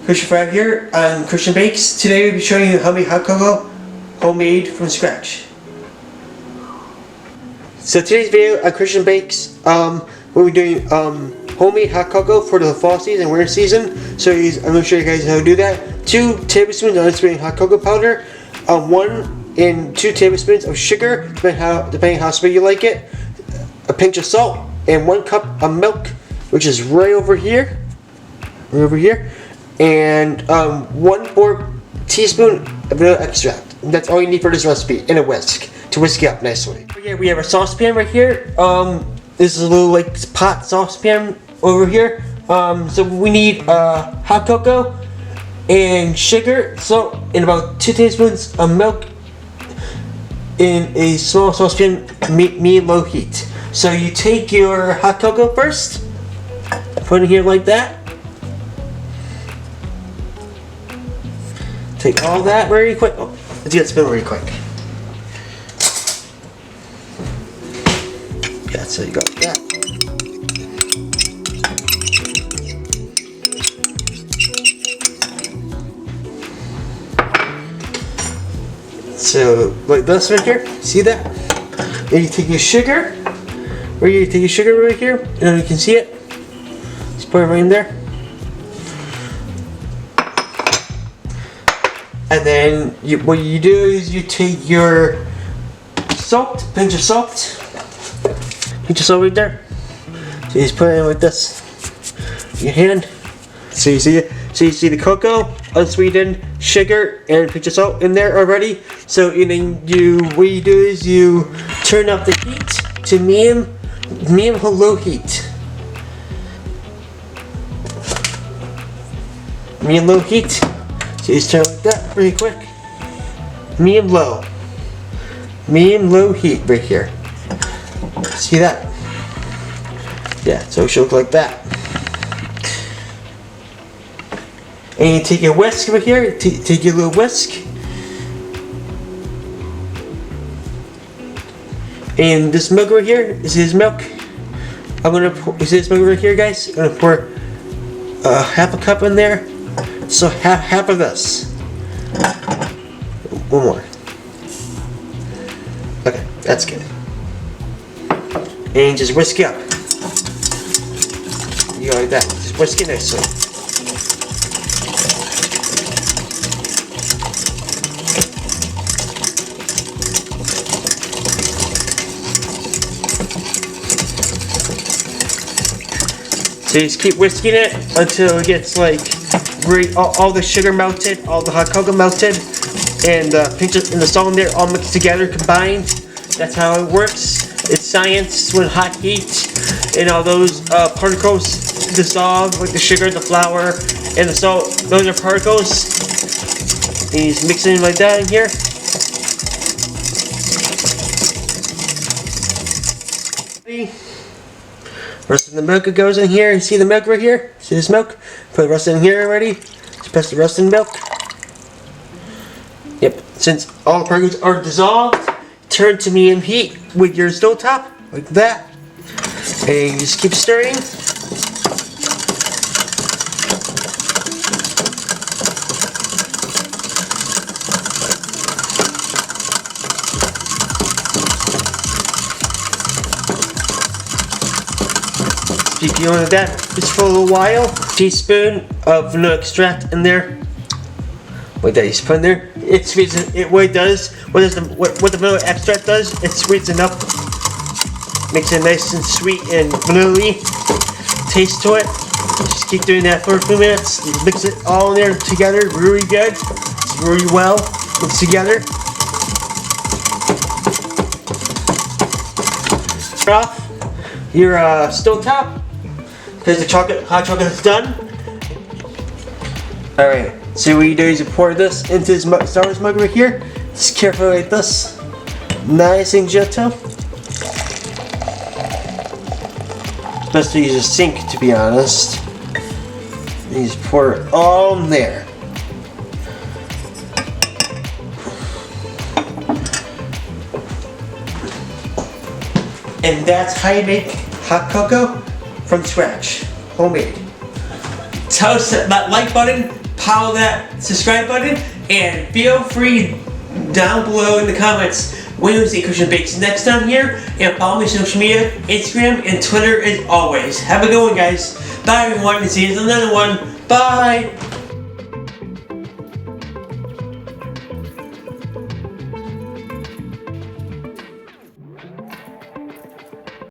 Christian Fab here on Christian Bakes. Today we'll be showing you how to make hot cocoa homemade from scratch. So today's video on Christian Bakes, we'll be doing homemade hot cocoa for the fall season and winter season. So I'm going to show you guys how to do that. 2 tablespoons of unsweetened hot cocoa powder, 1 and 2 tablespoons of sugar, depending how sweet you like it, a pinch of salt, and 1 cup of milk, which is right over here, and 1/4 teaspoon of vanilla extract. And that's all you need for this recipe, and a whisk to whisk it up nicely. Okay, we have a saucepan right here. This is a little like pot saucepan over here. So we need hot cocoa and sugar, salt, and about 2 tablespoons of milk in a small saucepan, medium-low heat. So you take your hot cocoa first, put it here like that. Take all that very quick. Oh, let's get it spin really quick. Yeah, so you got that. So, like this right here, see that? And you take your sugar, right here, you take your sugar right here, and you can see it. Just put it right in there. And then what you do is you take your salt, pinch of salt right there. So you just put it in like this, your hand. So you see it. So you see the cocoa, unsweetened, sugar, and a pinch of salt in there already. So and then what you do is you turn up the heat to medium to low heat. Medium low heat. So you just turn it like that pretty quick. Medium low heat right here. See that? Yeah, so it should look like that. And you take your whisk over here, take your little whisk. And this milk right here, this is milk. I'm gonna pour, you see this milk right here, guys? I'm gonna pour half a cup in there. So half of this. One more. Okay, that's good. And just whisk it up. You go like that. Just whisk it nicely. So you just keep whisking it until it gets like all the sugar melted, all the hot cocoa melted, and pinch it in the salt in there all mixed together, combined. That's how it works. It's science with hot heat, and all those particles dissolve, like the sugar, the flour, and the salt. Those are particles. And you just mix it in like that in here. Rest of the milk goes in here. You see the milk right here? See this milk? Put the rest in here already. Just press the rest in milk. Yep. Since all the particles are dissolved, turn to medium heat with your stove top, like that. And you just keep stirring. Keep doing that just for a little while. Teaspoon of vanilla extract in there. Like that, you just put in there. It sweetens it. What the vanilla extract does, it sweetens it up. Makes it nice and sweet and vanilla-y taste to it. Just keep doing that for a few minutes. Mix it all in there together, really good, really well mixed together. Turn off your stove top, because the hot chocolate is done. Alright, so what you do is you pour this into this Starburst mug right here. Just carefully like this. Nice and gentle. Best to use a sink, to be honest. And you just pour it all in there. And that's how you make hot cocoa from scratch, homemade. Toast that like button pound that subscribe button, and feel free down below in the comments when you see Cristian Bakes next time here, and follow me on social media, Instagram and Twitter as always. Have a good one, guys. Bye everyone, and see you in another one. Bye!